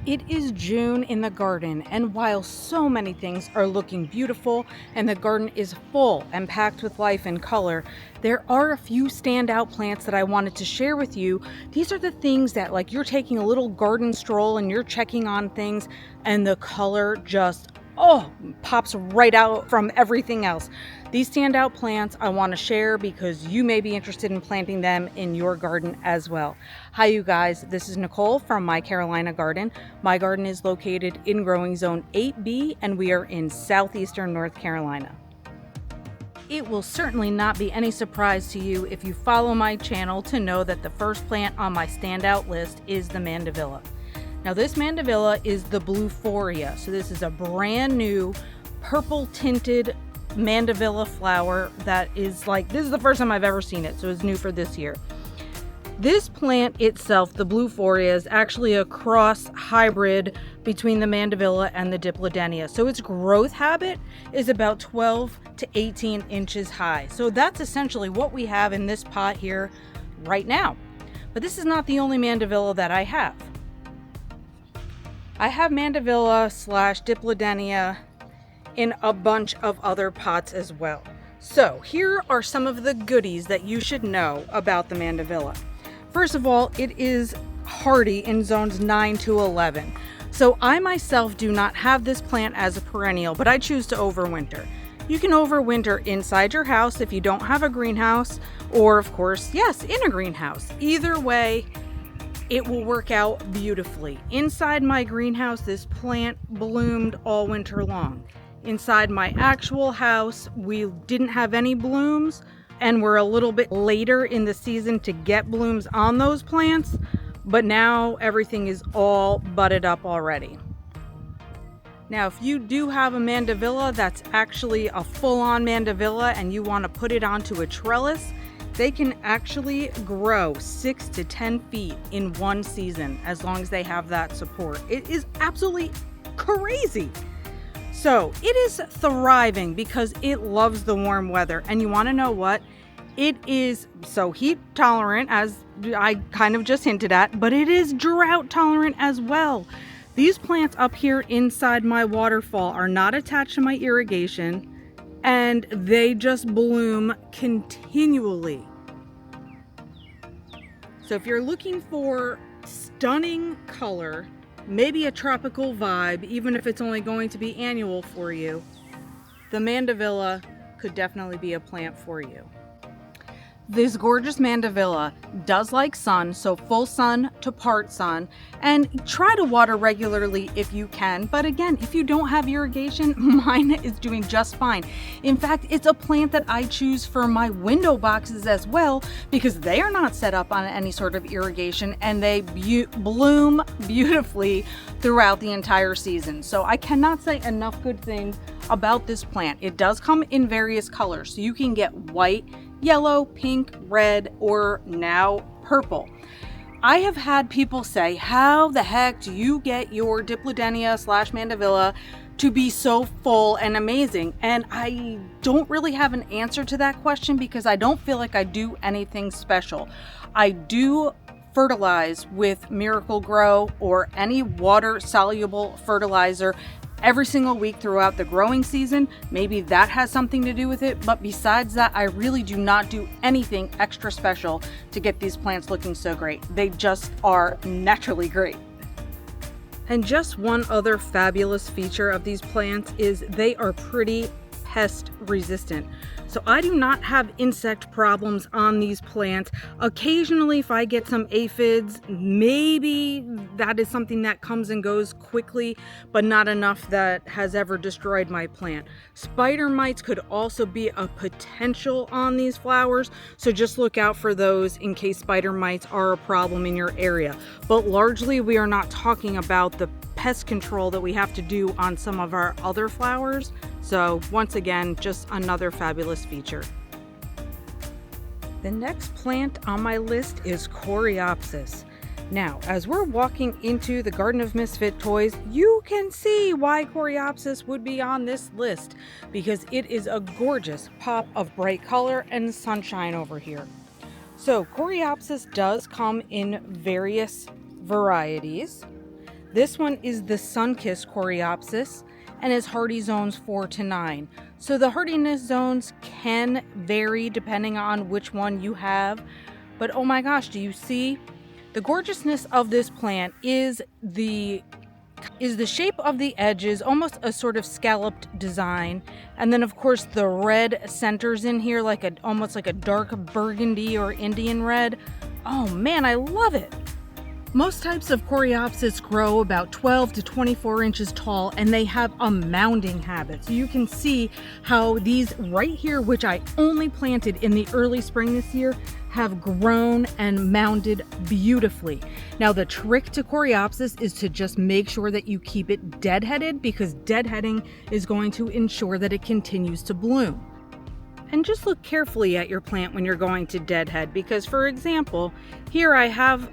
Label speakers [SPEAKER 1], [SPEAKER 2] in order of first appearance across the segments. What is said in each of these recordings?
[SPEAKER 1] It is June in the garden, and while so many things are looking beautiful and the garden is full and packed with life and color, there are a few standout plants that I wanted to share with you. These are the things that, like, you're taking a little garden stroll and you're checking on things and the color just pops right out from everything else. These standout plants I want to share because you may be interested in planting them in your garden as well. Hi you guys, this is Nicole from My Carolina Garden. My garden is located in growing zone 8B and we are in southeastern North Carolina. It will certainly not be any surprise to you if you follow my channel to know that the first plant on my standout list is the mandevilla. Now this mandevilla is the Bluephoria, so this is a brand new purple tinted mandevilla flower that is like, this is the first time I've ever seen it, so it's new for this year. This plant itself, the Bluephoria, is actually a cross hybrid between the mandevilla and the Dipladenia. So its growth habit is about 12 to 18 inches high. So that's essentially what we have in this pot here right now. But this is not the only mandevilla that I have. I have mandevilla / Dipladenia in a bunch of other pots as well. So here are some of the goodies that you should know about the mandevilla. First of all, it is hardy in zones 9 to 11. So I myself do not have this plant as a perennial, but I choose to overwinter. You can overwinter inside your house if you don't have a greenhouse, or of course, yes, in a greenhouse. Either way, it will work out beautifully. Inside my greenhouse, this plant bloomed all winter long. Inside my actual house, we didn't have any blooms, and we're a little bit later in the season to get blooms on those plants, but now everything is all budded up already. Now, if you do have a mandevilla that's actually a full-on mandevilla and you want to put it onto a trellis, they can actually grow 6 to 10 feet in one season as long as they have that support. It is absolutely crazy. So it is thriving because it loves the warm weather. And you want to know what? It is so heat tolerant, as I kind of just hinted at, but it is drought tolerant as well. These plants up here inside my waterfall are not attached to my irrigation, and they just bloom continually. So if you're looking for stunning color, maybe a tropical vibe, even if it's only going to be annual for you, the mandevilla could definitely be a plant for you. This gorgeous mandevilla does like sun, so full sun to part sun, and try to water regularly if you can. But again, if you don't have irrigation, mine is doing just fine. In fact, it's a plant that I choose for my window boxes as well because they are not set up on any sort of irrigation and they bloom beautifully throughout the entire season. So I cannot say enough good things about this plant. It does come in various colors, so you can get white, yellow, pink, red, or now purple. I have had people say, how the heck do you get your Dipladenia / mandevilla to be so full and amazing? And I don't really have an answer to that question because I don't feel like I do anything special. I do fertilize with Miracle Grow or any water soluble fertilizer every single week throughout the growing season. Maybe that has something to do with it, but besides that, I really do not do anything extra special to get these plants looking so great. They just are naturally great. And just one other fabulous feature of these plants is they are pretty pest resistant. So I do not have insect problems on these plants. Occasionally, if I get some aphids, maybe that is something that comes and goes quickly, but not enough that has ever destroyed my plant. Spider mites could also be a potential on these flowers, so just look out for those in case spider mites are a problem in your area. But largely, we are not talking about the pest control that we have to do on some of our other flowers. So once again, just another fabulous feature. The next plant on my list is Coreopsis. Now, as we're walking into the Garden of Misfit Toys, you can see why Coreopsis would be on this list, because it is a gorgeous pop of bright color and sunshine over here. So Coreopsis does come in various varieties. This one is the sun-kissed coreopsis and is hardy zones 4 to 9. So the hardiness zones can vary depending on which one you have. But oh my gosh, do you see? The gorgeousness of this plant is the shape of the edges, almost a sort of scalloped design. And then of course the red centers in here almost like a dark burgundy or Indian red. Oh man, I love it. Most types of coreopsis grow about 12 to 24 inches tall, and they have a mounding habit. So you can see how these right here, which I only planted in the early spring this year, have grown and mounded beautifully. Now the trick to coreopsis is to just make sure that you keep it deadheaded, because deadheading is going to ensure that it continues to bloom. And just look carefully at your plant when you're going to deadhead, because for example, here I have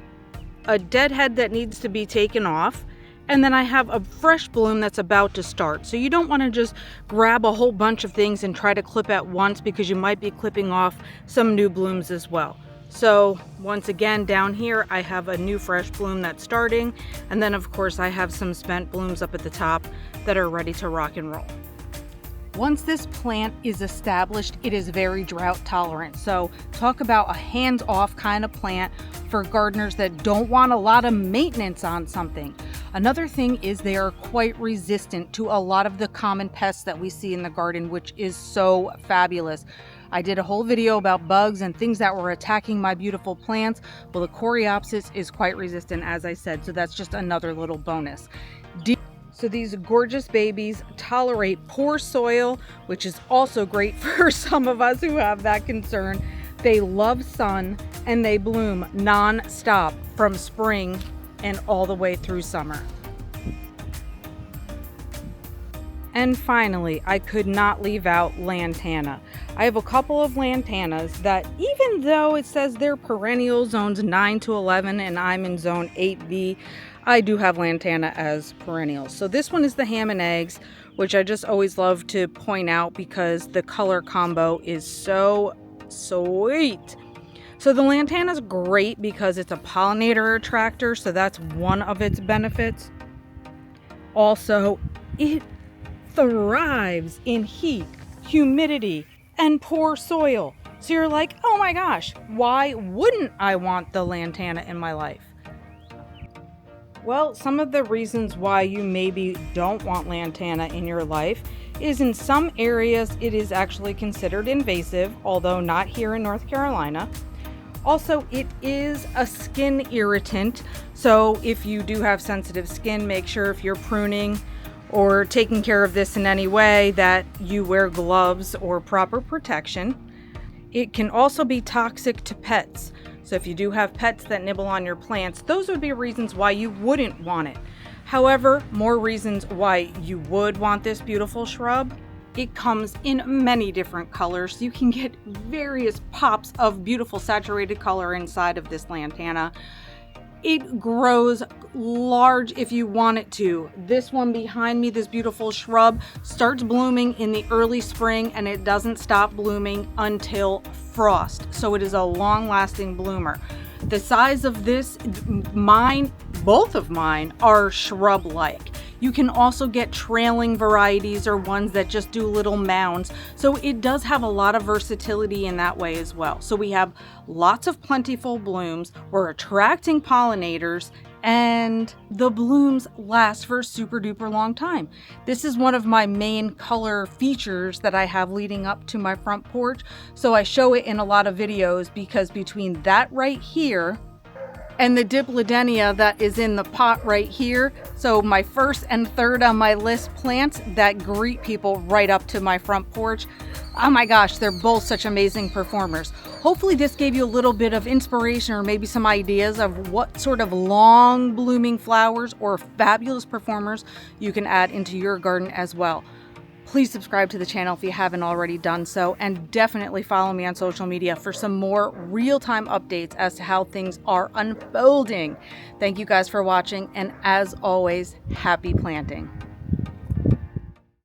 [SPEAKER 1] a deadhead that needs to be taken off, and then I have a fresh bloom that's about to start. So you don't want to just grab a whole bunch of things and try to clip at once, because you might be clipping off some new blooms as well. So once again, down here I have a new fresh bloom that's starting, and then of course I have some spent blooms up at the top that are ready to rock and roll. Once this plant is established, it is very drought tolerant. So talk about a hands-off kind of plant for gardeners that don't want a lot of maintenance on something. Another thing is they are quite resistant to a lot of the common pests that we see in the garden, which is so fabulous. I did a whole video about bugs and things that were attacking my beautiful plants. Well, the coreopsis is quite resistant, as I said, so that's just another little bonus. So these gorgeous babies tolerate poor soil, which is also great for some of us who have that concern. They love sun, and they bloom non-stop from spring and all the way through summer. And finally, I could not leave out lantana. I have a couple of lantanas that, even though it says they're perennial zones 9 to 11 and I'm in zone 8B, I do have lantana as perennials. So this one is the ham and eggs, which I just always love to point out because the color combo is so sweet. So the lantana is great because it's a pollinator attractor, so that's one of its benefits. Also, it thrives in heat, humidity, and poor soil. So you're like, oh my gosh, why wouldn't I want the lantana in my life? Well, some of the reasons why you maybe don't want lantana in your life is in some areas it is actually considered invasive, although not here in North Carolina. Also, it is a skin irritant, so if you do have sensitive skin, make sure if you're pruning or taking care of this in any way that you wear gloves or proper protection. It can also be toxic to pets. So if you do have pets that nibble on your plants, those would be reasons why you wouldn't want it. However, more reasons why you would want this beautiful shrub. It comes in many different colors. You can get various pops of beautiful saturated color inside of this lantana. It grows large if you want it to. This one behind me, this beautiful shrub, starts blooming in the early spring and it doesn't stop blooming until frost. So it is a long-lasting bloomer. The size of this, both of mine are shrub-like. You can also get trailing varieties or ones that just do little mounds. So it does have a lot of versatility in that way as well. So we have lots of plentiful blooms. We're attracting pollinators, and the blooms last for a super duper long time. This is one of my main color features that I have leading up to my front porch. So I show it in a lot of videos because between that right here and the Dipladenia that is in the pot right here, so my first and third on my list plants that greet people right up to my front porch. Oh my gosh, they're both such amazing performers. Hopefully this gave you a little bit of inspiration or maybe some ideas of what sort of long blooming flowers or fabulous performers you can add into your garden as well. Please subscribe to the channel if you haven't already done so, and definitely follow me on social media for some more real-time updates as to how things are unfolding. Thank you guys for watching, and as always, happy planting.